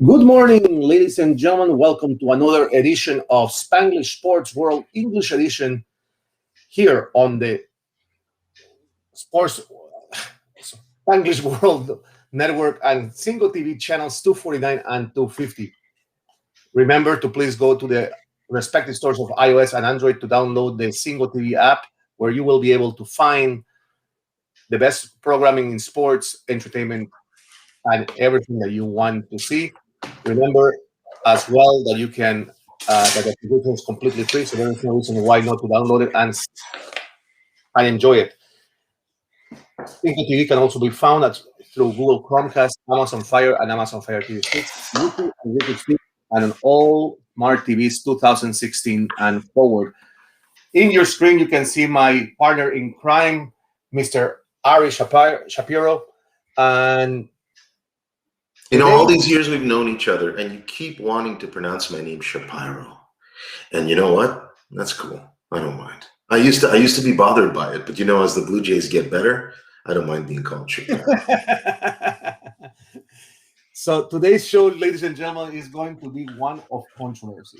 Good morning, ladies and gentlemen. Welcome to another edition of Spanglish Sports World English Edition here on the Sports Spanglish World Network and Single TV channels 249 and 250. Remember to please go to the respective stores of iOS and Android to download the Single TV app, where you will be able to find the best programming in sports, entertainment, and everything that you want to see. Remember as well that you can that the application is completely free, so there is no reason why not to download it and enjoy it. Sync TV can also be found through Google Chromecast, Amazon Fire, and Amazon Fire TV Sticks, YouTube and YouTube Stick, and on all Smart TVs 2016 and forward. In your screen, you can see my partner in crime, Mr. Ari Shapiro, and All today. these years we've known each other, and you keep wanting to pronounce my name Shapiro. And you know what? That's cool. I don't mind. I used to be bothered by it, but as the Blue Jays get better, I don't mind being called Shapiro. So today's show, ladies and gentlemen, is going to be one of controversy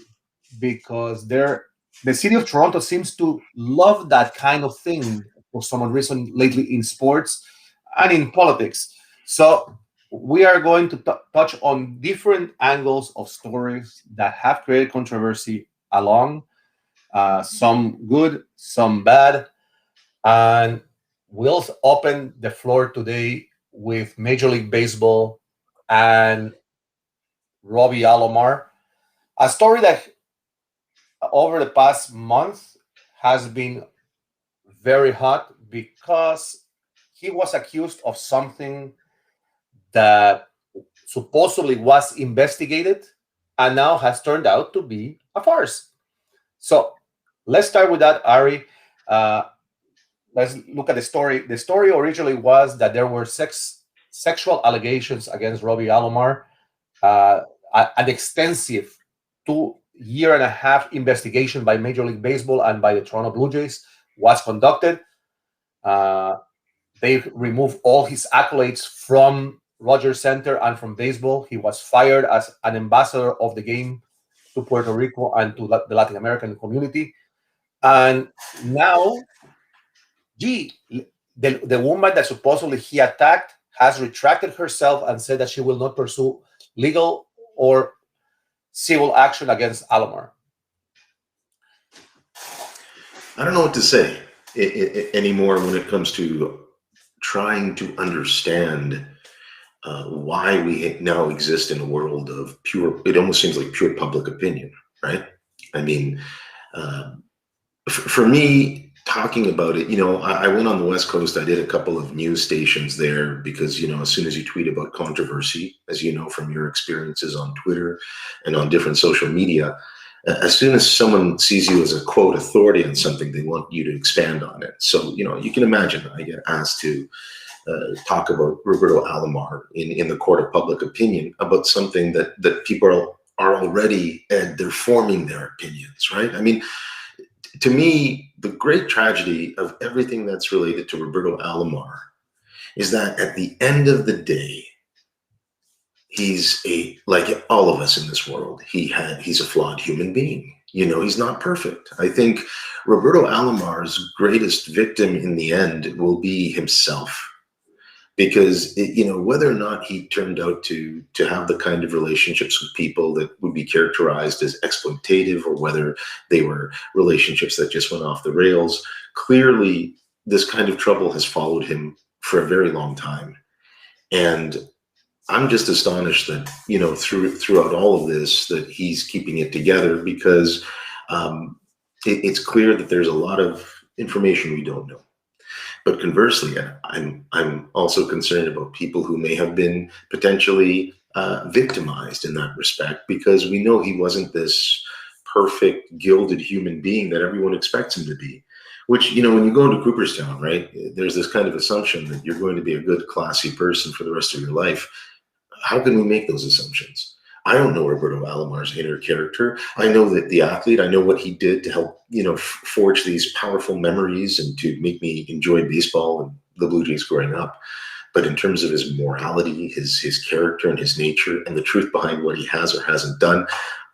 because the city of Toronto seems to love that kind of thing for some reason lately in sports and in politics. So we are going to touch on different angles of stories that have created controversy along, some good, some bad, and we'll open the floor today with Major League Baseball and Robbie Alomar, a story that over the past month has been very hot because he was accused of something that supposedly was investigated and now has turned out to be a farce. So let's start with that, Ari. Uh, let's look at the story. The story originally was that there were sexual allegations against Robbie Alomar. Uh, an extensive 2 year and a half investigation by Major League Baseball and by the Toronto Blue Jays was conducted. Uh, they removed all his accolades from Rogers Center and from baseball. He was fired as an ambassador of the game to Puerto Rico and to the Latin American community. And now, the woman that supposedly he attacked has retracted herself and said that she will not pursue legal or civil action against Alomar. I don't know what to say anymore when it comes to trying to understand why we now exist in a world of pure, it almost seems like pure public opinion, right? I mean, for me, talking about it, I went on the West Coast. I did a couple of news stations there because, as soon as you tweet about controversy, as you know from your experiences on Twitter and on different social media, as soon as someone sees you as a quote authority on something, they want you to expand on it. So, you can imagine I get asked to talk about Roberto Alomar in the court of public opinion about something that people are already, they're forming their opinions, right? I mean, to me, the great tragedy of everything that's related to Roberto Alomar is that at the end of the day, he's like all of us in this world, he's a flawed human being. He's not perfect. I think Roberto Alomar's greatest victim in the end will be himself. Because whether or not he turned out to have the kind of relationships with people that would be characterized as exploitative, or whether they were relationships that just went off the rails, clearly this kind of trouble has followed him for a very long time. And I'm just astonished that throughout all of this that he's keeping it together, because it's clear that there's a lot of information we don't know. But conversely, I'm also concerned about people who may have been potentially victimized in that respect, because we know he wasn't this perfect, gilded human being that everyone expects him to be. Which, when you go into Cooperstown, right, there's this kind of assumption that you're going to be a good, classy person for the rest of your life. How can we make those assumptions? I don't know Roberto Alomar's inner character. I know that the athlete, I know what he did to help, forge these powerful memories and to make me enjoy baseball and the Blue Jays growing up. But in terms of his morality, his character and his nature, and the truth behind what he has or hasn't done,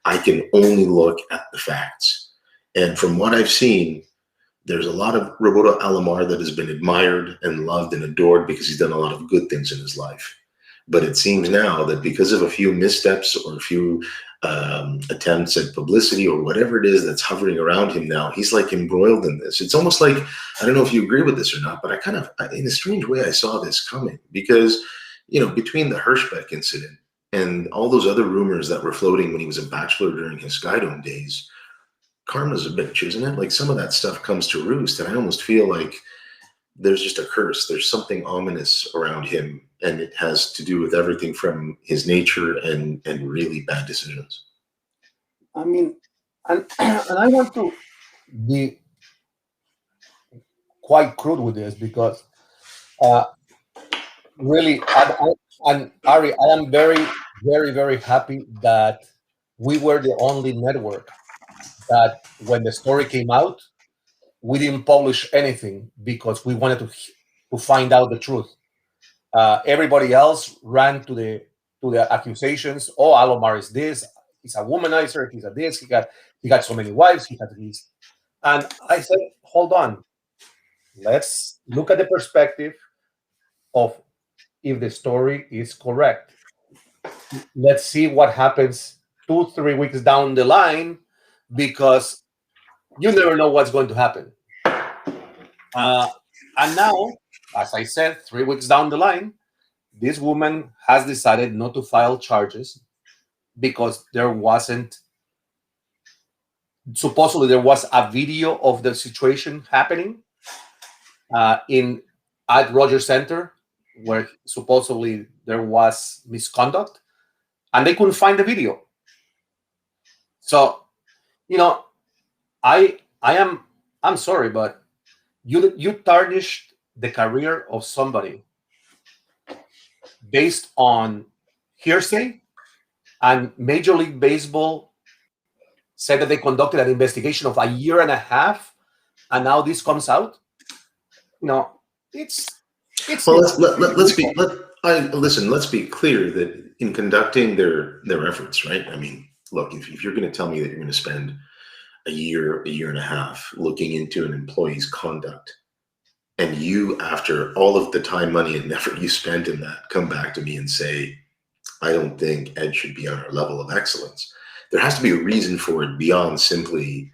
I can only look at the facts. And from what I've seen, there's a lot of Roberto Alomar that has been admired and loved and adored because he's done a lot of good things in his life. But it seems now that because of a few missteps or a few attempts at publicity or whatever it is that's hovering around him now, he's like embroiled in this. It's almost like, I don't know if you agree with this or not, but I kind of, in a strange way, I saw this coming because, between the Hirschbeck incident and all those other rumors that were floating when he was a bachelor during his Skydome days, karma's a bitch, isn't it? Like some of that stuff comes to roost, and I almost feel like there's just a curse. There's something ominous around him, and it has to do with everything from his nature and really bad decisions. I mean, and I want to be quite crude with this because uh, really, and Ari, I am very, very, very happy that we were the only network that when the story came out, we didn't publish anything because we wanted to find out the truth. Everybody else ran to the accusations. Oh, Alomar is this. He's a womanizer. He's a this. He got so many wives. He had this. And I said, hold on. Let's look at the perspective of if the story is correct. Let's see what happens 2, 3 weeks down the line, because you never know what's going to happen. Uh, and now, as I said, 3 weeks down the line, this woman has decided not to file charges because supposedly there was a video of the situation happening in at Rogers Center where supposedly there was misconduct, and they couldn't find the video. So, you know, I'm sorry, but you tarnished the career of somebody based on hearsay, and Major League Baseball said that they conducted an investigation of a year and a half, and now this comes out. You know, it's Well, let's be clear that in conducting their efforts, right? I mean, look, if you're going to tell me that you're going to spend a year and a half looking into an employee's conduct, and you, after all of the time, money, and effort you spent in that, come back to me and say, I don't think Ed should be on our level of excellence, there has to be a reason for it beyond simply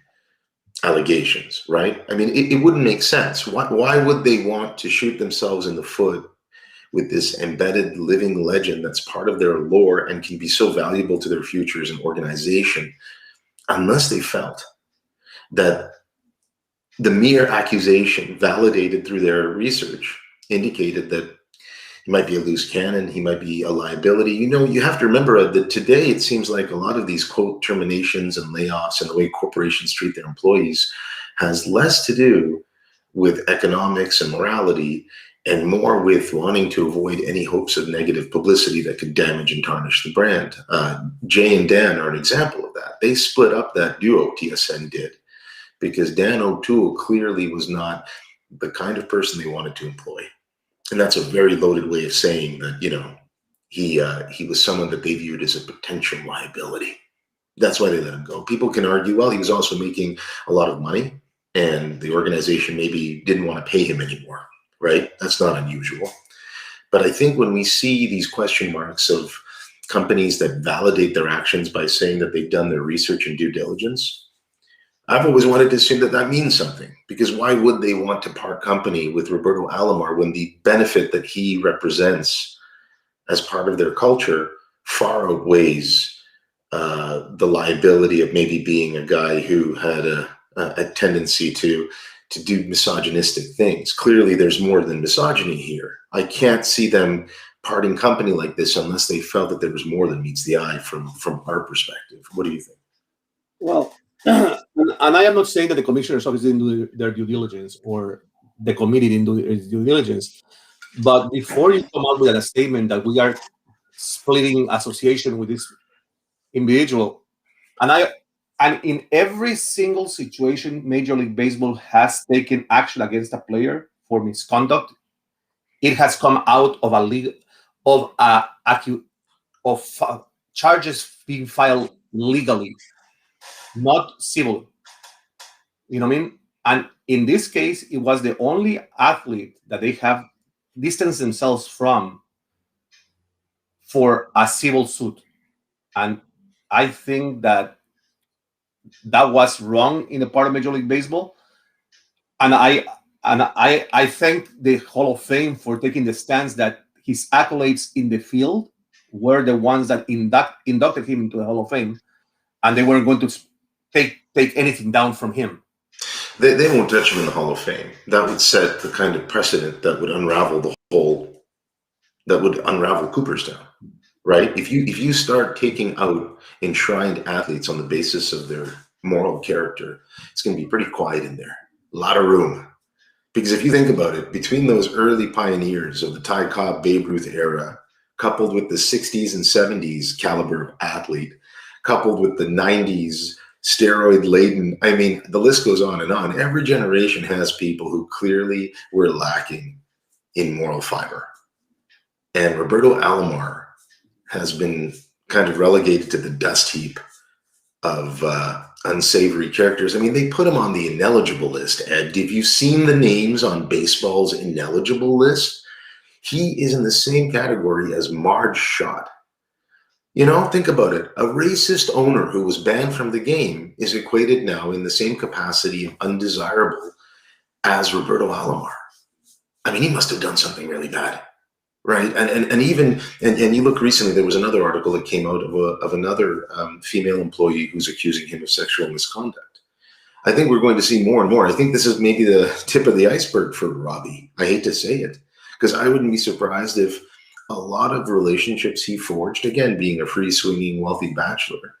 allegations, right? I mean, it wouldn't make sense. Why would they want to shoot themselves in the foot with this embedded living legend that's part of their lore and can be so valuable to their future as an organization, unless they felt that the mere accusation, validated through their research, indicated that he might be a loose cannon, he might be a liability. You have to remember that today it seems like a lot of these quote terminations and layoffs and the way corporations treat their employees has less to do with economics and morality and more with wanting to avoid any hopes of negative publicity that could damage and tarnish the brand. Jay and Dan are an example of that. They split up that duo, TSN did, because Dan O'Toole clearly was not the kind of person they wanted to employ. And that's a very loaded way of saying that, he was someone that they viewed as a potential liability. That's why they let him go. People can argue, well, he was also making a lot of money and the organization maybe didn't want to pay him anymore, right? That's not unusual. But I think when we see these question marks of companies that validate their actions by saying that they've done their research and due diligence, I've always wanted to assume that that means something, because why would they want to part company with Roberto Alomar when the benefit that he represents as part of their culture far outweighs the liability of maybe being a guy who had a tendency to do misogynistic things? Clearly, there's more than misogyny here. I can't see them parting company like this unless they felt that there was more than meets the eye from our perspective. What do you think? Well, and I am not saying that the commissioner's office didn't do their due diligence or the committee didn't do its due diligence. But before you come out with a statement that we are splitting association with this individual, and in every single situation, Major League Baseball has taken action against a player for misconduct it has come out of a legal of of charges being filed legally, not civil. You know what I mean? And in this case, it was the only athlete that they have distanced themselves from for a civil suit. And I think that that was wrong in the part of Major League Baseball. And I thank the Hall of Fame for taking the stance that his accolades in the field were the ones that inducted him into the Hall of Fame, and they weren't going to take anything down from him. They won't touch him in the Hall of Fame. That would set the kind of precedent that would unravel Cooperstown, right? If you start taking out enshrined athletes on the basis of their moral character, it's going to be pretty quiet in there. A lot of room. Because if you think about it, between those early pioneers of the Ty Cobb, Babe Ruth era, coupled with the 60s and 70s caliber of athlete, coupled with the 90s steroid laden, I mean, the list goes on and on. Every generation has people who clearly were lacking in moral fiber. And Roberto Alomar has been kind of relegated to the dust heap of unsavory characters. I mean, they put him on the ineligible list. Ed, have you seen the names on baseball's ineligible list? He is in the same category as Marge Schott. You know, think about it. A racist owner who was banned from the game is equated now in the same capacity of undesirable as Roberto Alomar. I mean, he must have done something really bad. Right, and even you look recently, there was another article that came out of another female employee who's accusing him of sexual misconduct. I think we're going to see more and more. I think this is maybe the tip of the iceberg for Robbie. I hate to say it, because I wouldn't be surprised if a lot of relationships he forged, again being a free swinging wealthy bachelor,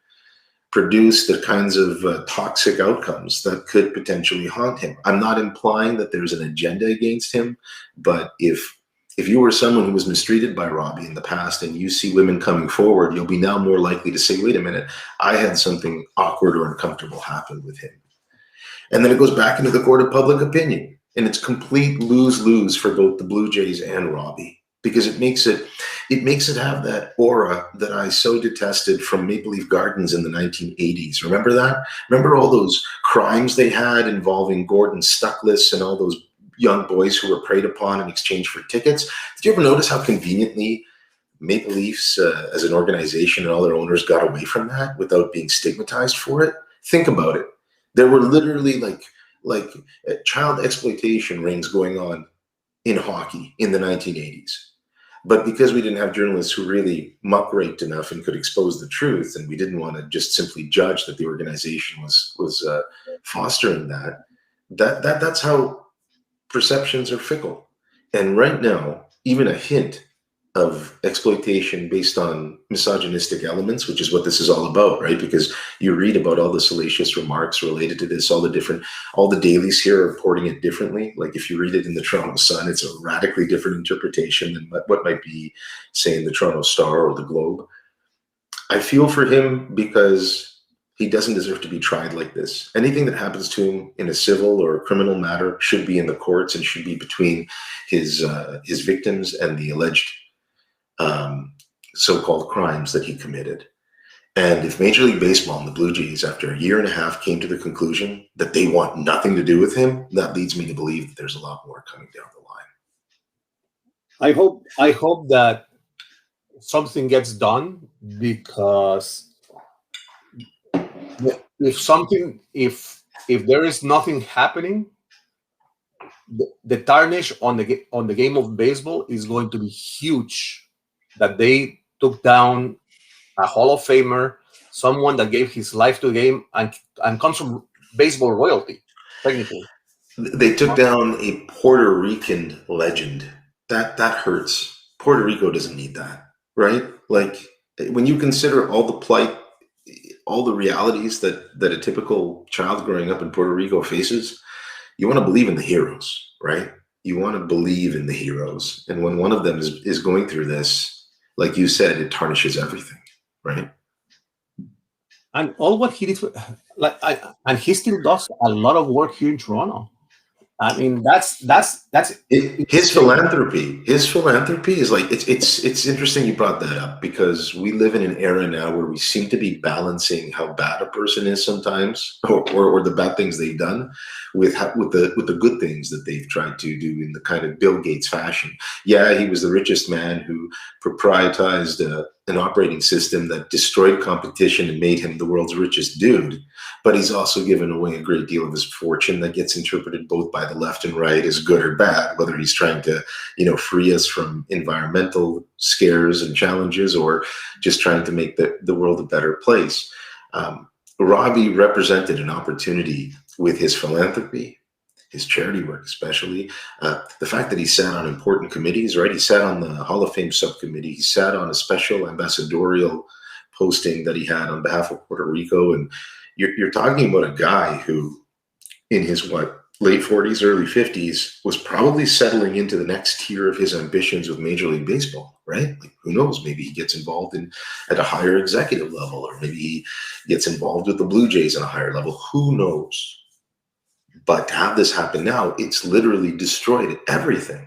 produced the kinds of toxic outcomes that could potentially haunt him. I'm not implying that there's an agenda against him, but if you were someone who was mistreated by Robbie in the past and you see women coming forward, you'll be now more likely to say, wait a minute, I had something awkward or uncomfortable happen with him. And then it goes back into the court of public opinion. And it's complete lose-lose for both the Blue Jays and Robbie, because it makes it have that aura that I so detested from Maple Leaf Gardens in the 1980s. Remember that? Remember all those crimes they had involving Gordon Stuckless and all those young boys who were preyed upon in exchange for tickets? Did you ever notice how conveniently Maple Leafs as an organization and all their owners got away from that without being stigmatized for it? Think about it. There were literally like child exploitation rings going on in hockey in the 1980s. But because we didn't have journalists who really muckraked enough and could expose the truth, and we didn't want to just simply judge that the organization was fostering that's how perceptions are fickle. And right now, even a hint of exploitation based on misogynistic elements, which is what this is all about, right? Because you read about all the salacious remarks related to this, all the dailies here are reporting it differently. Like if you read it in the Toronto Sun, it's a radically different interpretation than what might be, say, in the Toronto Star or the Globe. I feel for him because he doesn't deserve to be tried like this. Anything that happens to him in a civil or a criminal matter should be in the courts and should be between his victims and the alleged so-called crimes that he committed. And if Major League Baseball and the Blue Jays, after a year and a half, came to the conclusion that they want nothing to do with him, that leads me to believe that there's a lot more coming down the line. I hope that something gets done, because if there is nothing happening, the tarnish on the game of baseball is going to be huge. That they took down a Hall of Famer, someone that gave his life to the game and comes from baseball royalty, technically. They took down a Puerto Rican legend. That hurts. Puerto Rico doesn't need that, right? Like when you consider all the plight, all the realities that a typical child growing up in Puerto Rico faces, you want to believe in the heroes, right? You want to believe in the heroes. And when one of them is going through this, like you said, it tarnishes everything, right? And all what he did, and he still does a lot of work here in Toronto. I mean, that's insane. His philanthropy is like it's interesting you brought that up because we live in an era now where we seem to be balancing how bad a person is sometimes, or the bad things they've done, with the good things that they've tried to do in the kind of Bill Gates fashion. Yeah, he was the richest man who proprietized an operating system that destroyed competition and made him the world's richest dude, but he's also given away a great deal of his fortune that gets interpreted both by the left and right as good or bad, whether he's trying to, free us from environmental scares and challenges or just trying to make the world a better place. Robbie represented an opportunity with his philanthropy, his charity work, especially the fact that he sat on important committees, right? He sat on the Hall of Fame subcommittee. He sat on a special ambassadorial posting that he had on behalf of Puerto Rico. And you're talking about a guy who, in his late 40s, early 50s, was probably settling into the next tier of his ambitions with Major League Baseball, right? Like, who knows? Maybe he gets involved at a higher executive level, or maybe he gets involved with the Blue Jays at a higher level. Who knows? But to have this happen now, it's literally destroyed everything.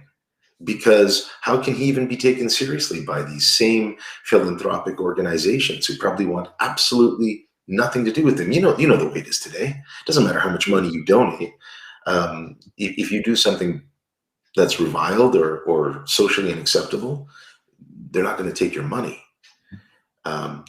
Because how can he even be taken seriously by these same philanthropic organizations who probably want absolutely nothing to do with him? You know the way it is today. It doesn't matter how much money you donate. If you do something that's reviled or socially unacceptable, they're not going to take your money.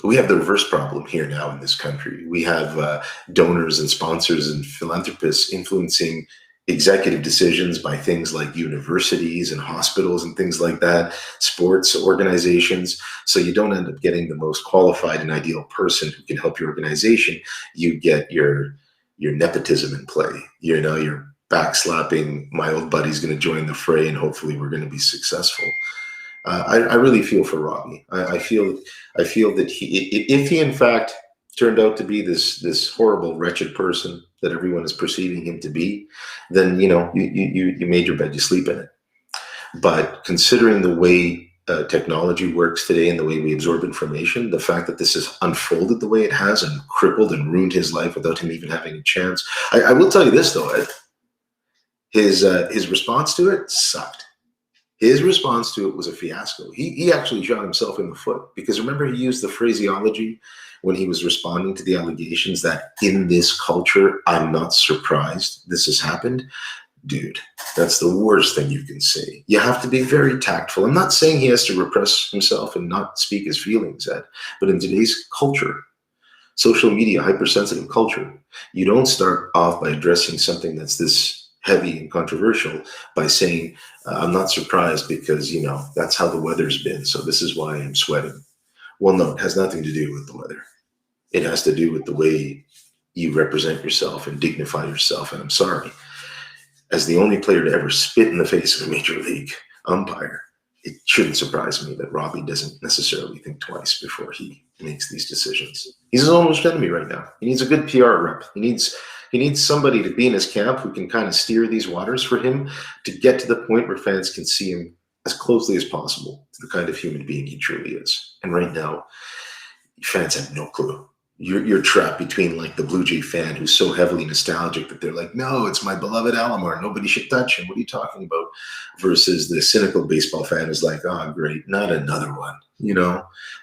We have the reverse problem here now in this country. We have donors and sponsors and philanthropists influencing executive decisions by things like universities and hospitals and things like that, sports organizations. So you don't end up getting the most qualified and ideal person who can help your organization. You get your nepotism in play. You're backslapping. My old buddy's going to join the fray, and hopefully we're going to be successful. I really feel for Robbie. I feel that if he in fact turned out to be this horrible, wretched person that everyone is perceiving him to be, then you made your bed, you sleep in it. But considering the way technology works today and the way we absorb information, the fact that this has unfolded the way it has and crippled and ruined his life without him even having a chance, I will tell you this though, Ed, his response to it sucked. His response to it was a fiasco. He actually shot himself in the foot because remember he used the phraseology when he was responding to the allegations that in this culture, I'm not surprised this has happened. Dude, that's the worst thing you can say. You have to be very tactful. I'm not saying he has to repress himself and not speak his feelings, Ed, but in today's culture, social media, hypersensitive culture, you don't start off by addressing something that's this heavy and controversial by saying, I'm not surprised because, that's how the weather's been. So this is why I'm sweating. Well, no, it has nothing to do with the weather. It has to do with the way you represent yourself and dignify yourself. And I'm sorry, as the only player to ever spit in the face of a major league umpire, it shouldn't surprise me that Robbie doesn't necessarily think twice before he makes these decisions. He's his own worst enemy right now. He needs a good PR rep. He needs somebody to be in his camp who can kind of steer these waters for him to get to the point where fans can see him as closely as possible to the kind of human being he truly is. And right now, fans have no clue. You're trapped between like the Blue Jay fan who's so heavily nostalgic that they're like, no, it's my beloved Alomar. Nobody should touch him. What are you talking about? Versus the cynical baseball fan who's like, oh, great, not another one.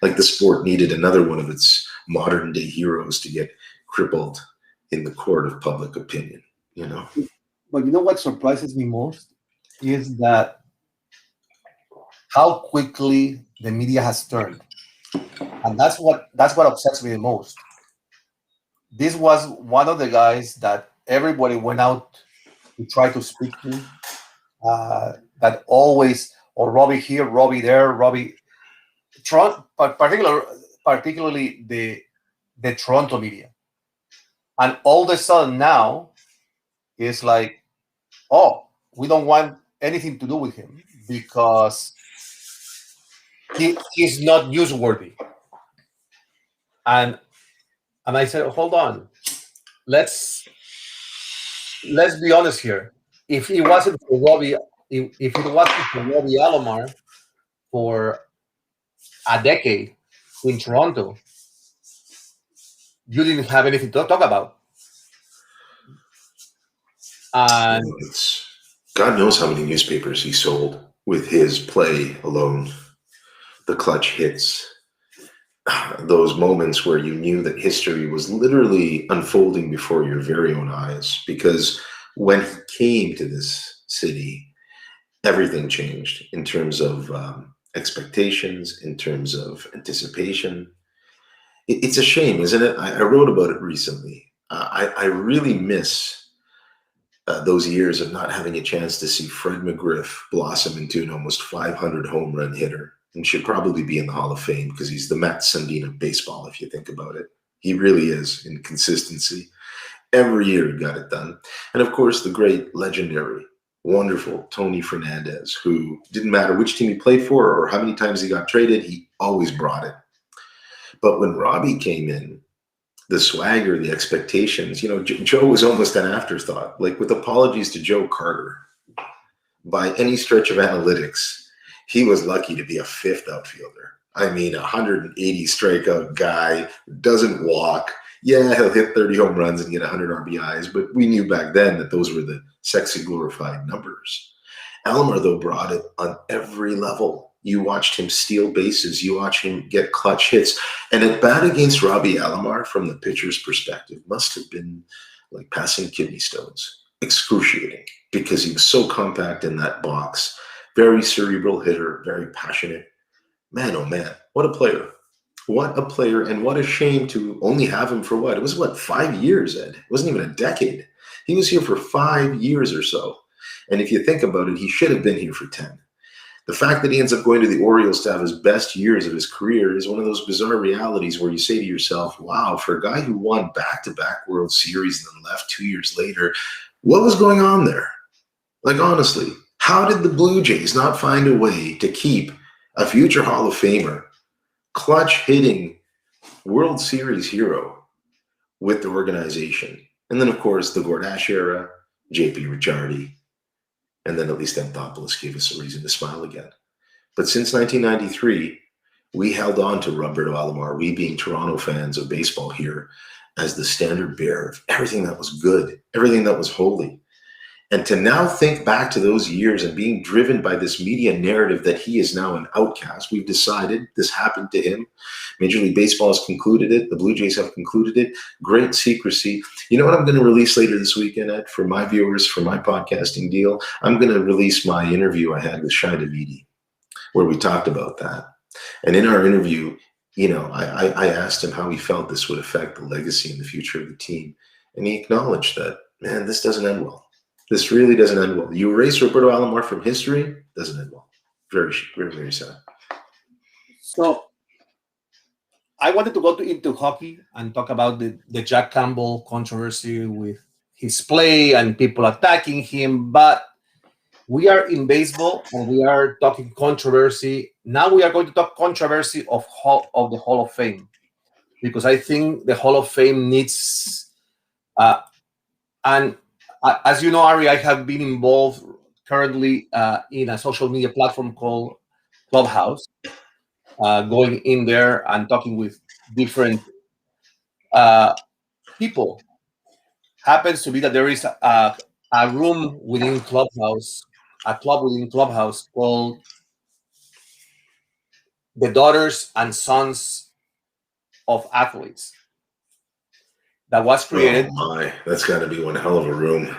Like the sport needed another one of its modern day heroes to get crippled in the court of public opinion. But you know what surprises me most is that how quickly the media has turned. And that's what upsets me the most. This was one of the guys that everybody went out to try to speak to. That always, or Robbie here, Robbie there, Robbie. But particularly the Toronto media, and all of a sudden now it's like, oh, we don't want anything to do with him because he's not newsworthy. And I said, hold on, let's be honest here. If it wasn't for Robbie, if it wasn't for Robbie Alomar for a decade in Toronto, you didn't have anything to talk about. And God knows how many newspapers he sold with his play alone. The clutch hits, those moments where you knew that history was literally unfolding before your very own eyes. Because when he came to this city, everything changed in terms of expectations, in terms of anticipation. It's a shame, isn't it? I wrote about it recently. I really miss those years of not having a chance to see Fred McGriff blossom into an almost 500 home run hitter, and should probably be in the Hall of Fame because he's the Matt Sundin of baseball, if you think about it. He really is in consistency. Every year he got it done. And of course, the great, legendary, wonderful Tony Fernandez, who didn't matter which team he played for or how many times he got traded, he always brought it. But when Robbie came in, the swagger, the expectations, Joe was almost an afterthought. Like, with apologies to Joe Carter, by any stretch of analytics, he was lucky to be a fifth outfielder. I mean, 180 strikeout guy, doesn't walk. Yeah, he'll hit 30 home runs and get 100 RBIs, but we knew back then that those were the sexy glorified numbers. Alomar, though, brought it on every level. You watched him steal bases. You watched him get clutch hits. And at bat against Robbie Alomar, from the pitcher's perspective, must have been like passing kidney stones. Excruciating, because he was so compact in that box. Very cerebral hitter, very passionate. Man, oh man, what a player. What a player, and what a shame to only have him for what? It was 5 years, Ed? It wasn't even a decade. He was here for 5 years or so. And if you think about it, he should have been here for 10. The fact that he ends up going to the Orioles to have his best years of his career is one of those bizarre realities where you say to yourself, wow, for a guy who won back-to-back World Series and then left 2 years later, what was going on there? Like, honestly, how did the Blue Jays not find a way to keep a future Hall of Famer, clutch hitting World Series hero with the organization? And then, of course, the Gordash era, J.P. Ricciardi, and then at least Anthopoulos gave us a reason to smile again. But since 1993, we held on to Roberto Alomar, we being Toronto fans of baseball here, as the standard bearer of everything that was good, everything that was holy. And to now think back to those years and being driven by this media narrative that he is now an outcast, we've decided this happened to him. Major League Baseball has concluded it. The Blue Jays have concluded it. Great secrecy. You know what I'm going to release later this weekend, Ed, for my viewers, for my podcasting deal? I'm going to release my interview I had with Shai Davidi, where we talked about that. And in our interview, I asked him how he felt this would affect the legacy and the future of the team. And he acknowledged that, man, this doesn't end well. This really doesn't end well. You erase Roberto Alomar from history, doesn't end well. Very, very, very sad. So I wanted to go into hockey and talk about the Jack Campbell controversy with his play and people attacking him. But we are in baseball and we are talking controversy. Now we are going to talk controversy of the Hall of Fame, because I think the Hall of Fame needs and as you know, Ari, I have been involved currently in a social media platform called Clubhouse, going in there and talking with different people. Happens to be that there is a room within Clubhouse, a club within Clubhouse called the Daughters and Sons of Athletes, that was created. Oh my, that's got to be one hell of a room.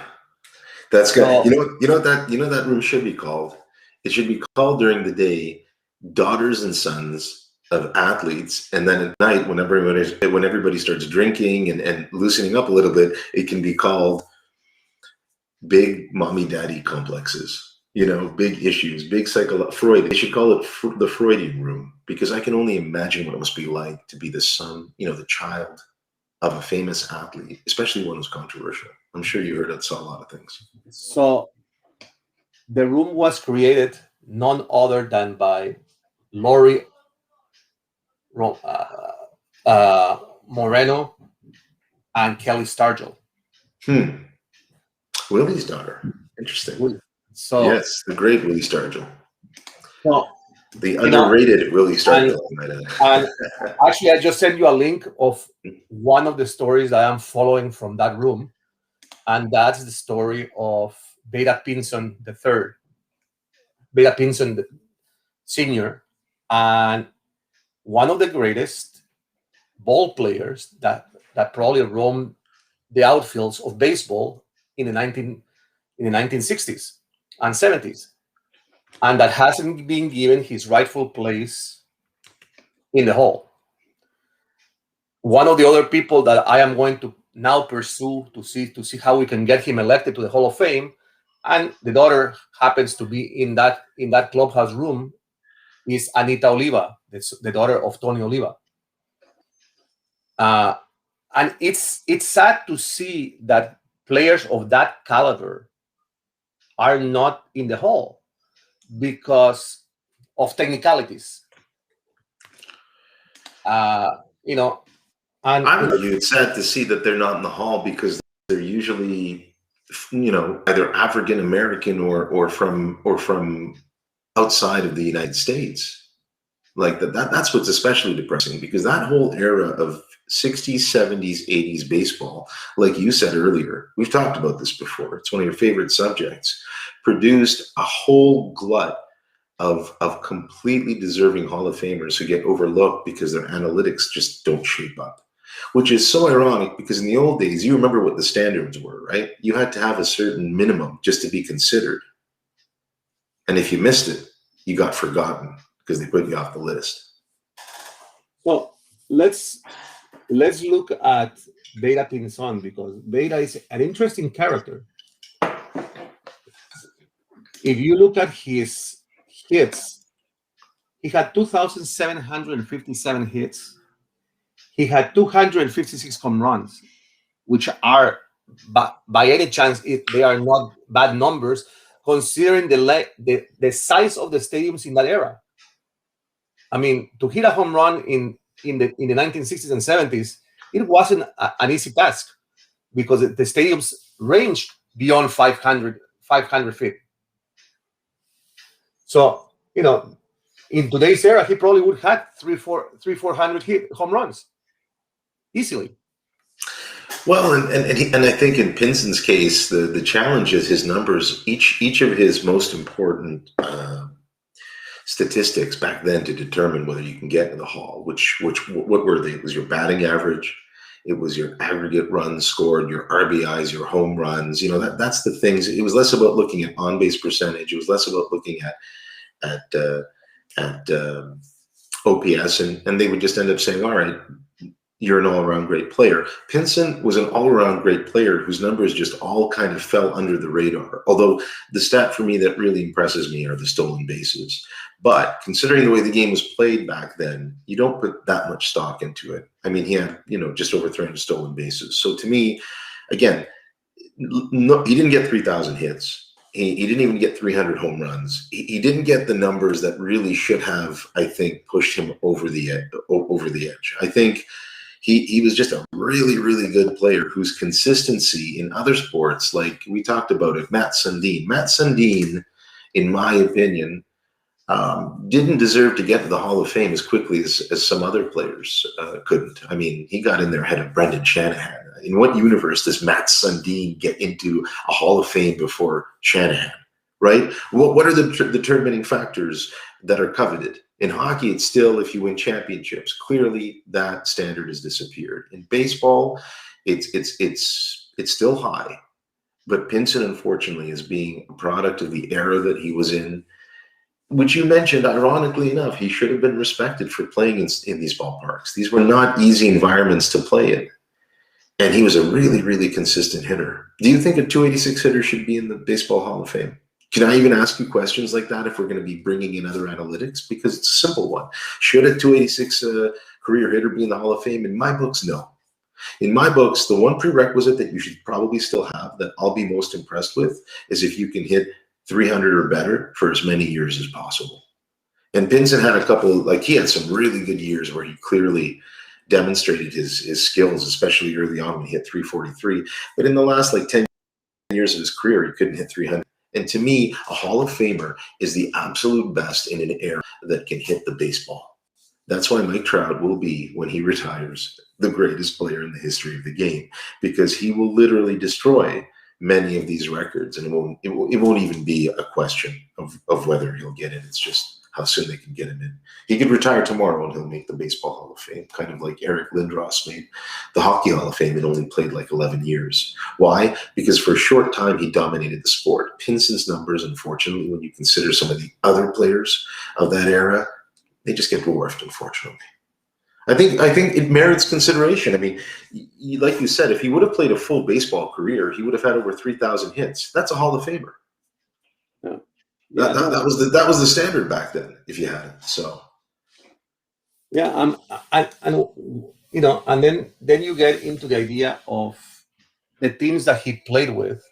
That's got, that room should be called. It should be called during the day, Daughters and Sons of Athletes, and then at night, when everybody starts drinking and loosening up a little bit, it can be called Big Mommy Daddy Complexes. Big issues, big Freud. They should call it the Freudian room, because I can only imagine what it must be like to be the son, the child of a famous athlete, especially one who's controversial. I'm sure you heard and saw a lot of things. So the room was created none other than by Lori Moreno and Kelly Stargell. Willie's daughter. Interesting. So yes, the great Willie Stargell. So, the underrated Willie Stargell. And actually, I just sent you a link of one of the stories that I'm following from that room, and that's the story of Beta Pinson the third, Beta Pinson the Senior, and one of the greatest ball players that probably roamed the outfields of baseball in the 1960s and 70s, and that hasn't been given his rightful place in the Hall. One of the other people that I am going to now pursue to see how we can get him elected to the Hall of Fame, and the daughter happens to be in that clubhouse room, is Anita Oliva, the daughter of Tony Oliva. Uh, and it's sad to see that players of that caliber are not in the Hall because of technicalities. Uh, you know, and I would argue it's sad to see that they're not in the Hall because they're usually, either African American or from outside of the United States. Like that's what's especially depressing, because that whole era of 60s, 70s, 80s baseball, like you said earlier, we've talked about this before, it's one of your favorite subjects, produced a whole glut of completely deserving Hall of Famers who get overlooked because their analytics just don't shape up. Which is so ironic, because in the old days, you remember what the standards were, right? You had to have a certain minimum just to be considered. And if you missed it, you got forgotten because they put you off the list. so let's look at Beta Pinson, because Beta is an interesting character. If you look at his hits, he had 2,757 hits. He had 256 home runs, which are, by any chance, they are not bad numbers considering the size of the stadiums in that era. I mean, to hit a home run in the 1960s and 70s, it wasn't an easy task because the stadiums ranged beyond 500 feet. So, in today's era, he probably would have had 400 home runs easily. Well, and I think in Pinson's case, the challenge is his numbers. Each of his most important statistics back then to determine whether you can get in the Hall. What were they? It was your batting average, it was your aggregate runs scored, your RBIs, your home runs. That's the things. It was less about looking at on base percentage. It was less about looking at OPS, and they would just end up saying, all right, you're an all-around great player. Pinson was an all-around great player whose numbers just all kind of fell under the radar. Although the stat for me that really impresses me are the stolen bases. But considering the way the game was played back then, you don't put that much stock into it. I mean, he had, just over 300 stolen bases. So to me, again, no, he didn't get 3,000 hits. He didn't even get 300 home runs. He didn't get the numbers that really should have, I think, pushed him over the edge. I think he was just a really, really good player whose consistency in other sports, like we talked about it, Matt Sundin, in my opinion, didn't deserve to get to the Hall of Fame as quickly as some other players couldn't. I mean, he got in there ahead of Brendan Shanahan. In what universe does Matt Sundin get into a Hall of Fame before Shanahan, right? What are the determining factors that are coveted? In hockey, it's still if you win championships. Clearly, that standard has disappeared. In baseball, it's still high, but Pinson, unfortunately, is being a product of the era that he was in, which you mentioned. Ironically enough, he should have been respected for playing in these ballparks. These were not easy environments to play in, and he was a really, really consistent hitter. Do you think a 286 hitter should be in the Baseball Hall of Fame? Can I even ask you questions like that if we're going to be bringing in other analytics? Because it's a simple one. Should a 286 career hitter be in the Hall of Fame? In my books, no. In my books, the one prerequisite that you should probably still have that I'll be most impressed with is if you can hit 300 or better for as many years as possible. And Pinson had a couple, he had some really good years where he clearly demonstrated his skills, especially early on when he hit 343. But in the last 10 years of his career, he couldn't hit 300. And to me, a Hall of Famer is the absolute best in an era that can hit the baseball. That's why Mike Trout will be, when he retires, the greatest player in the history of the game, because he will literally destroy many of these records, and it won't even be a question of whether he'll get in. It's just how soon they can get him in. He could retire tomorrow and he'll make the Baseball Hall of Fame, kind of like Eric Lindros made the Hockey Hall of Fame and only played like 11 years. Why? Because for a short time he dominated the sport. Pinson's numbers, unfortunately, when you consider some of the other players of that era, they just get dwarfed, unfortunately. I think it merits consideration. I mean, like you said, if he would have played a full baseball career, he would have had over 3,000 hits. That's a Hall of Famer. Yeah. That was the standard back then, if you had it. So Yeah, and and then you get into the idea of the teams that he played with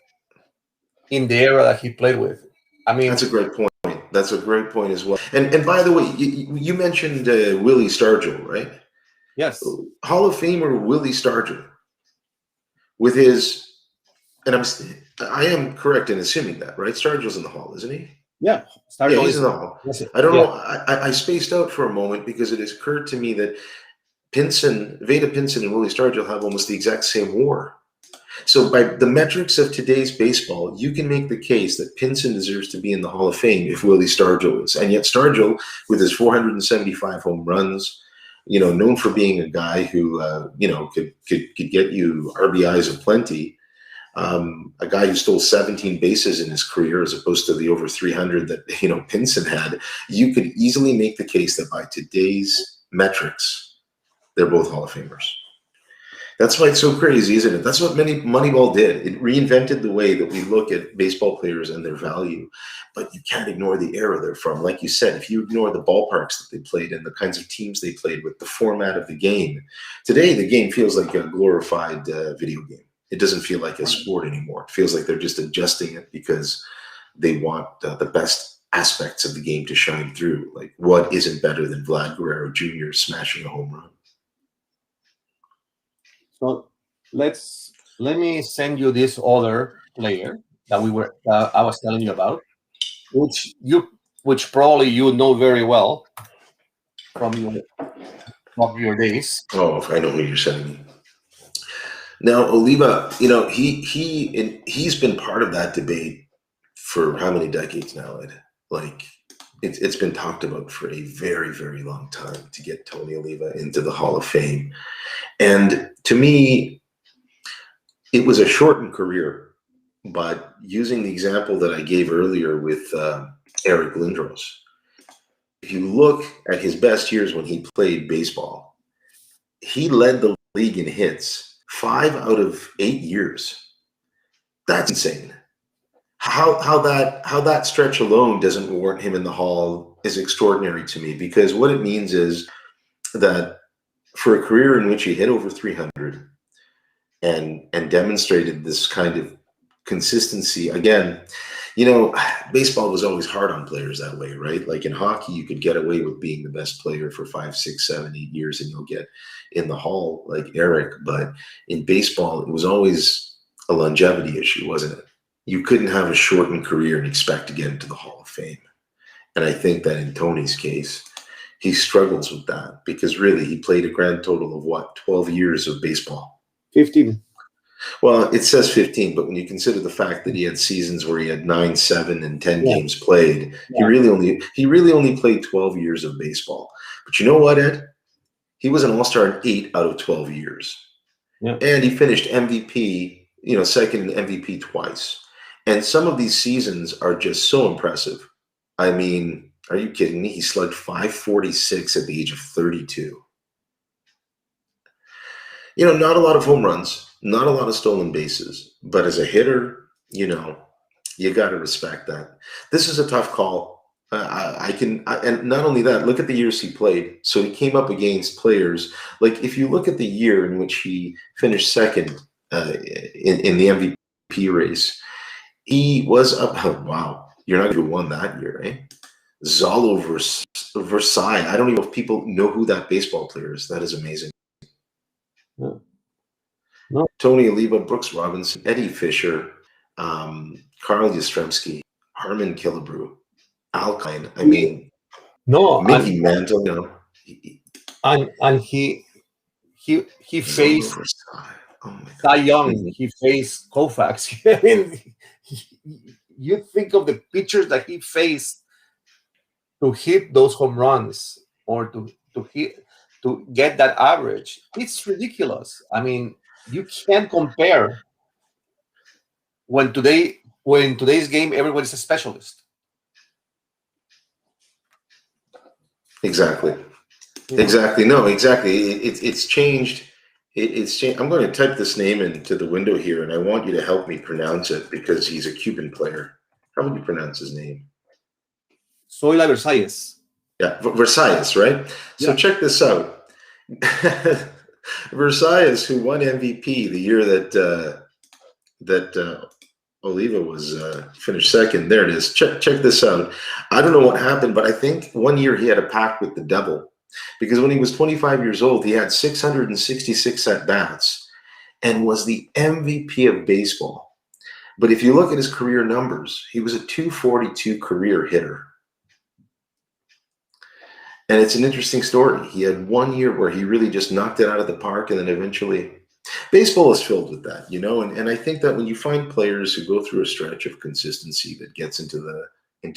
in the era that he played with. I mean, that's a great point. That's a great point as well. And by the way, you mentioned Willie Stargell, right? yes, Hall of Famer Willie Stargell, with his, and I am correct in assuming that, right? Stargell's in the Hall, isn't he? yeah, Yeah, Stargell he's is. in the Hall. Yes, I don't yeah. know. I spaced out for a moment because it has occurred to me that Veda Pinson and Willie Stargell have almost the exact same WAR. So by the metrics of today's baseball, you can make the case that Pinson deserves to be in the Hall of Fame if Willie Stargell is. And yet Stargell, with his 475 home runs, known for being a guy who, could get you RBIs aplenty, a guy who stole 17 bases in his career as opposed to the over 300 that, Pinson had, you could easily make the case that by today's metrics, they're both Hall of Famers. That's why it's so crazy, isn't it? That's what Moneyball did. It reinvented the way that we look at baseball players and their value. But you can't ignore the era they're from. Like you said, if you ignore the ballparks that they played and the kinds of teams they played with, the format of the game. Today, the game feels like a glorified video game. It doesn't feel like a sport anymore. It feels like they're just adjusting it because they want the best aspects of the game to shine through. Like, what isn't better than Vlad Guerrero Jr. smashing a home run? So let me send you this other player that I was telling you about, which probably you know very well from your days. Oh, I know who you're sending me. Now, Oliva, he's been part of that debate for how many decades now, Ed? Like, it's been talked about for a very, very long time to get Tony Oliva into the Hall of Fame. And to me, it was a shortened career, but using the example that I gave earlier with Eric Lindros, if you look at his best years when he played baseball, he led the league in hits 5 out of 8 years. That's insane. How that stretch alone doesn't warrant him in the Hall is extraordinary to me, because what it means is that for a career in which he hit over 300 and demonstrated this kind of consistency, again, baseball was always hard on players that way, right? Like in hockey, you could get away with being the best player for 5, 6, 7, 8 years and you'll get in the Hall like Eric. But in baseball, it was always a longevity issue, wasn't it? You couldn't have a shortened career and expect to get into the Hall of Fame. And I think that in Tony's case, he struggles with that because really he played a grand total of 12 years of baseball. 15. Well, it says 15, but when you consider the fact that he had seasons where he had 9, 7, and 10 games played, he really only played 12 years of baseball. But you know what, Ed? He was an all-star in 8 out of 12 years. Yeah. And he finished MVP, second in MVP twice. And some of these seasons are just so impressive. I mean, are you kidding me? He slugged .546 at the age of 32. Not a lot of home runs, not a lot of stolen bases, but as a hitter, you got to respect that. This is a tough call. And not only that, look at the years he played. So he came up against players, like if you look at the year in which he finished second in the MVP race, he was up. Oh, wow, you're not who won that year, eh? Zalo Versailles. I don't even know if people know who that baseball player is. That is amazing. No. Tony Oliva, Brooks Robinson, Eddie Fisher, Carl Yastrzemski, Harmon Killebrew, Al Klein. I mean, Mickey Mantle. And he faced Oh my Cy God. Young, Mhm. he faced Koufax. I mean, you think of the pitchers that he faced to hit those home runs or to get that average. It's ridiculous. I mean, you can't compare when in today's game everybody's a specialist. Exactly. You know, Exactly. No, exactly. It's changed. It's changed. I'm going to type this name into the window here, and I want you to help me pronounce it because he's a Cuban player. How would you pronounce his name? Zoila Versalles. Yeah, Versailles, right? So Yeah. check this out. Versailles, who won MVP the year that Oliva was finished second. There it is. Check this out. I don't know what happened, but I think one year he had a pact with the devil because when he was 25 years old, he had 666 at bats and was the MVP of baseball. But if you look at his career numbers, he was a 242 career hitter. And it's an interesting story. He had one year where he really just knocked it out of the park, and then eventually, baseball is filled with that, and I think that when you find players who go through a stretch of consistency that gets into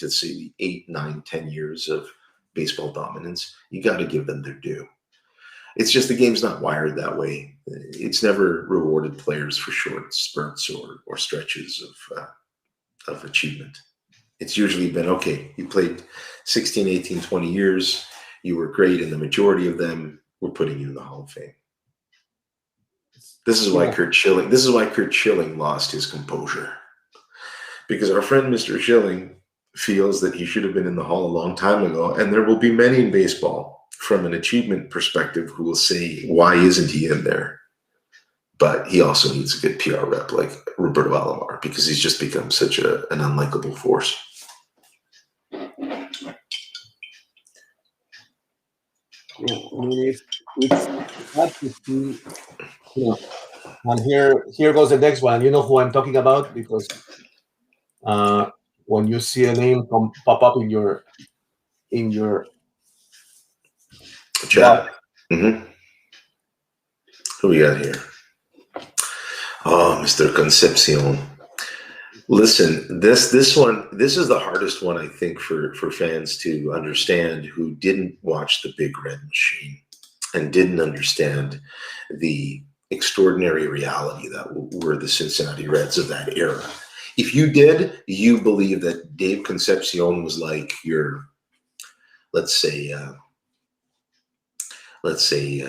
say the 8, 9, 10 years of baseball dominance, you got to give them their due. It's just the game's not wired that way. It's never rewarded players for short spurts or stretches of achievement. It's usually been okay, you played 16, 18, 20 years, you were great in the majority of them, we're putting you in the Hall of Fame. This is why Yeah. Kurt Schilling lost his composure. Because our friend Mr. Schilling feels that he should have been in the Hall a long time ago, and there will be many in baseball from an achievement perspective who will say, why isn't he in there? But he also needs a good PR rep like Roberto Alomar because he's just become such an unlikable force. Yeah. I mean, it's hard to see. You know, and here goes the next one. You know who I'm talking about because uh, when you see a name pop up in your box, Chad. Mm-hmm. Who we got here? Oh, Mr. Concepcion. Listen, this is the hardest one I think for fans to understand who didn't watch the Big Red Machine and didn't understand the extraordinary reality that were the Cincinnati Reds of that era. If you did, you believe that Dave Concepcion was like your, let's say, let's say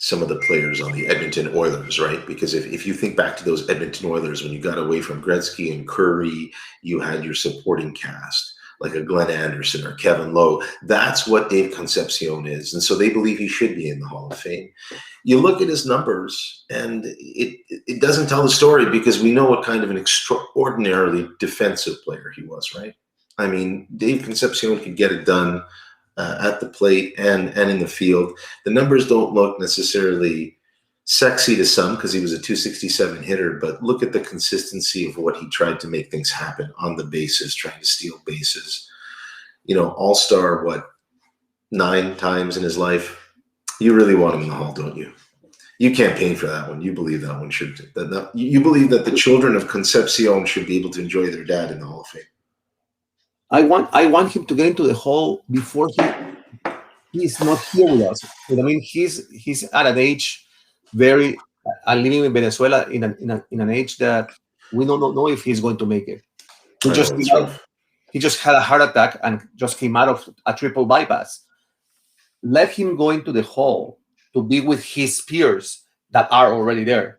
some of the players on the Edmonton Oilers, right? Because if you think back to those Edmonton Oilers, when you got away from Gretzky and Curry, you had your supporting cast like a Glenn Anderson or Kevin Lowe. That's what Dave Concepcion is. And so they believe he should be in the Hall of Fame. You look at his numbers and it doesn't tell the story because we know what kind of an extraordinarily defensive player he was, right? I mean, Dave Concepcion could get it done at the plate and in the field. The numbers don't look necessarily sexy to some because he was a 267 hitter, but look at the consistency of what he tried to make things happen on the bases, trying to steal bases. All-star, what, 9 times in his life? You really want him in the Hall, don't you? You campaign for that one. You believe that one should. You believe that the children of Concepcion should be able to enjoy their dad in the Hall of Fame. I want him to get into the hall before he's not here with us. I mean, he's at an age very living in Venezuela in an age that we don't know if he's going to make it. He I just know came it's out, rough. he just had a heart attack and just came out of a triple bypass. Let him go into the hall to be with his peers that are already there.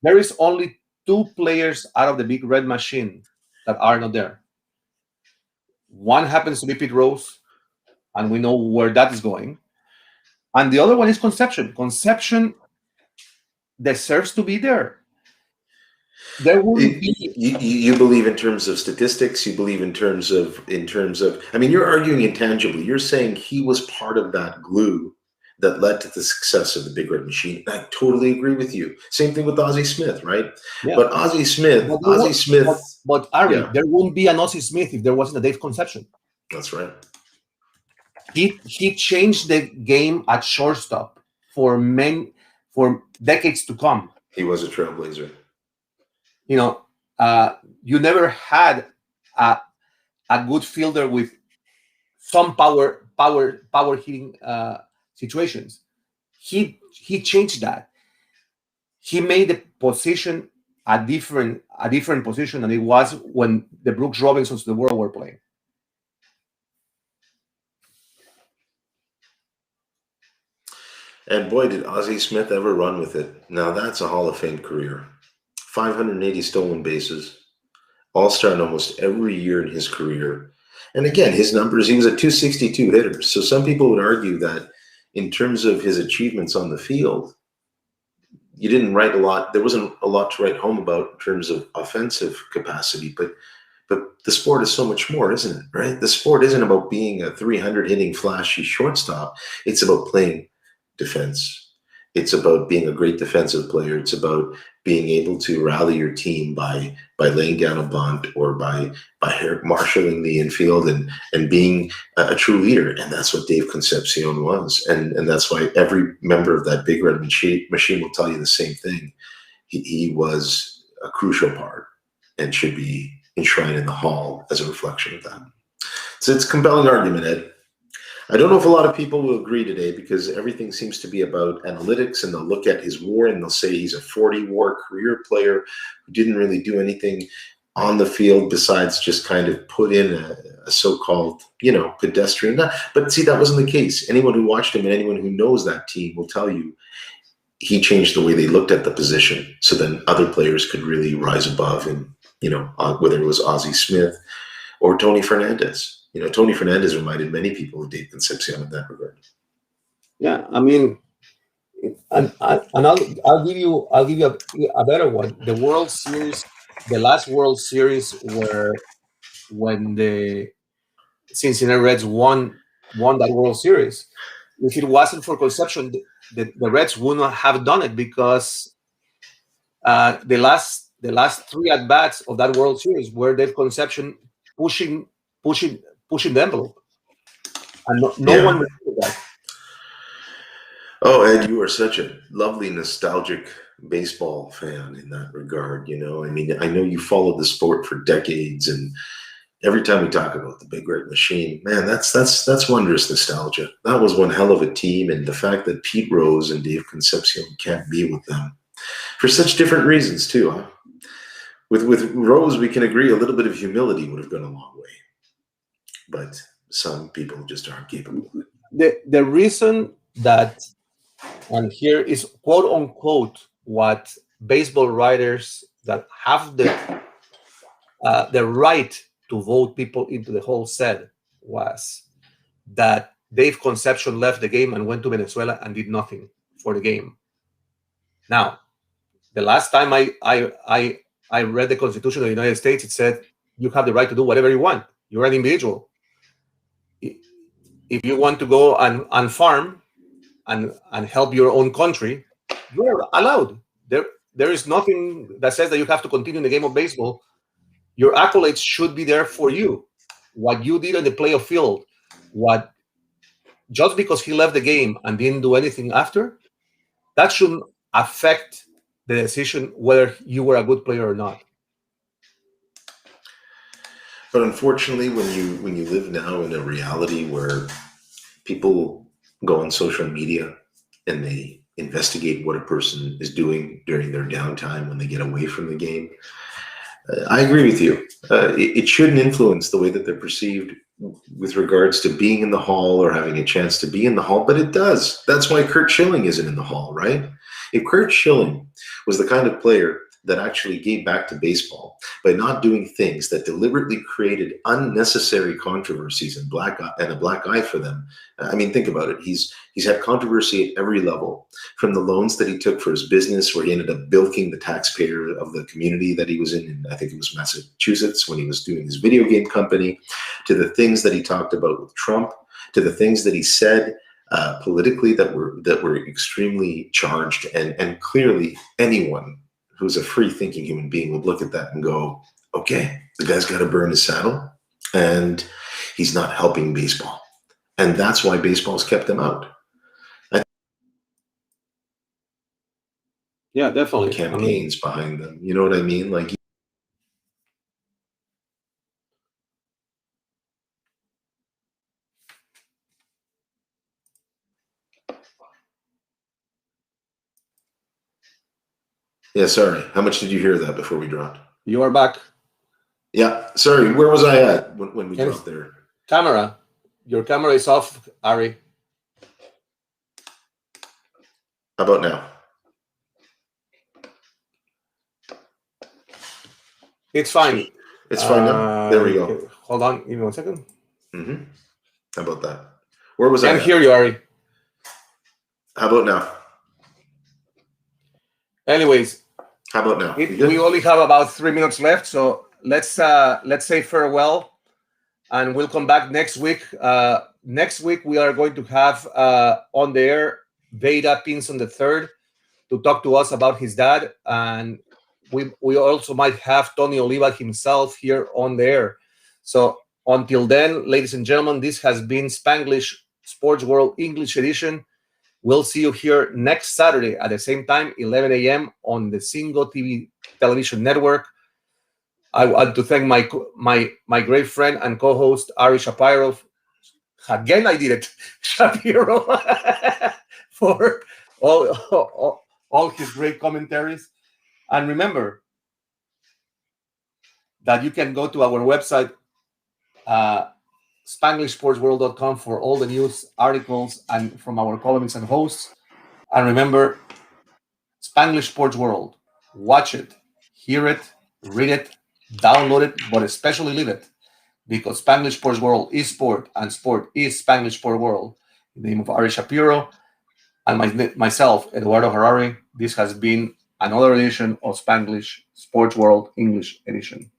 There is only two players out of the Big Red Machine that are not there. One happens to be Pete Rose, and we know where that is going. And the other one is Conception. Conception deserves to be there. There wouldn't be. You believe in terms of statistics. You believe in terms of. I mean, you're arguing intangibly. You're saying he was part of that glue that led to the success of the Big Red Machine. I totally agree with you. Same thing with Ozzie Smith, right? Yeah. But Ozzie Smith, But, there Ozzie wa- but, Smith, but Ari, yeah, there wouldn't be an Ozzie Smith if there wasn't a Dave Conception. that's right. He changed the game at shortstop for men for decades to come. He was a trailblazer. You know, you never had a, a good fielder with some power hitting situations. He changed that. He made the position a different position than it was when the Brooks Robinsons of the world were playing. And boy, did Ozzie Smith ever run with it. Now that's a Hall of Fame career. 580 stolen bases, all-star in almost every year in his career. And again, his numbers, he was a 262 hitter. So some people would argue that in terms of his achievements on the field, you didn't write a lot. There wasn't a lot to write home about in terms of offensive capacity, but the sport is so much more, isn't it? Right? The sport isn't about being a 300 hitting flashy shortstop. It's about playing defense. It's about being a great defensive player. It's about being able to rally your team by laying down a bunt or by marshaling the infield and being a true leader. And that's what Dave Concepcion was. And that's why every member of that Big Red Machine will tell you the same thing. He was a crucial part and should be enshrined in the hall as a reflection of that. So it's a compelling argument, Ed. I don't know if a lot of people will agree today because everything seems to be about analytics, and they'll look at his WAR and they'll say he's a 40 WAR career player who didn't really do anything on the field besides just kind of put in a so-called, pedestrian. But see, that wasn't the case. Anyone who watched him and anyone who knows that team will tell you he changed the way they looked at the position so then other players could really rise above and, whether it was Ozzie Smith or Tony Fernandez. Tony Fernandez reminded many people of Dave Concepcion in that regard. Yeah, I mean, and I'll give you a better one. The World Series, the last World Series, where when the Cincinnati Reds won that World Series. If it wasn't for Concepcion, the Reds would not have done it because the last three at bats of that World Series were Dave Concepcion pushing pushing pushing the envelope, and no one Yeah. remembered that. Oh, Ed, you are such a lovely, nostalgic baseball fan in that regard. I mean, I know you followed the sport for decades, and every time we talk about the Big Red Machine, man, that's wondrous nostalgia. That was one hell of a team, and the fact that Pete Rose and Dave Concepcion can't be with them for such different reasons too. Huh? With Rose, we can agree a little bit of humility would have gone a long way, but some people just aren't capable of it. The reason that, and here is quote unquote what baseball writers that have the right to vote people into the hall said was that Dave Concepcion left the game and went to Venezuela and did nothing for the game. Now, the last time I read the Constitution of the United States, it said you have the right to do whatever you want. You're an individual. If you want to go and farm and help your own country, you're allowed. There is nothing that says that you have to continue in the game of baseball. Your accolades should be there for you. What you did on the playoff field, what just because he left the game and didn't do anything after, that shouldn't affect the decision whether you were a good player or not. But unfortunately, when you live now in a reality where people go on social media and they investigate what a person is doing during their downtime when they get away from the game, I agree with you. It shouldn't influence the way that they're perceived with regards to being in the hall or having a chance to be in the hall, but it does. That's why Kurt Schilling isn't in the hall, right? If Kurt Schilling was the kind of player that actually gave back to baseball by not doing things that deliberately created unnecessary controversies and a black eye for them. I mean, think about it. He's had controversy at every level, from the loans that he took for his business, where he ended up bilking the taxpayer of the community that he was in I think it was Massachusetts, when he was doing his video game company, to the things that he talked about with Trump, to the things that he said politically that were extremely charged, and clearly anyone who's a free-thinking human being would look at that and go, okay, the guy's got to burn his saddle, and he's not helping baseball. And that's why baseball's kept him out. Yeah, definitely. campaigns behind them. You know what I mean? Like, yeah, sorry. How much did you hear that before we dropped? You are back. Yeah, sorry. Where was I at when we And dropped there? camera. Your camera is off, Ari. How about now? It's fine. It's fine now. There we go. Hold on. Give me 1 second. Mm-hmm. How about that? Where was I Can't at? hear you, Ari. How about now? Anyways, How about now? we only have about 3 minutes left, so let's say farewell, and we'll come back next week. Next week we are going to have on the air Veda Pinson III to talk to us about his dad, and we also might have Tony Oliva himself here on the air. So until then, ladies and gentlemen, this has been Spanglish Sports World English Edition. We'll see you here next Saturday at the same time, 11 a.m. on the Single TV television network. I want to thank my great friend and co-host Ari Shapiro. Again, I did it, Shapiro, for all his great commentaries. And remember that you can go to our website, SpanglishSportsWorld.com, for all the news articles and from our columnists and hosts. And remember, Spanglish Sports World. Watch it, hear it, read it, download it, but especially live it, because Spanglish Sports World is sport, and sport is Spanglish Sport World. In the name of Ari Shapiro and myself, Eduardo Harari, this has been another edition of Spanglish Sports World English Edition.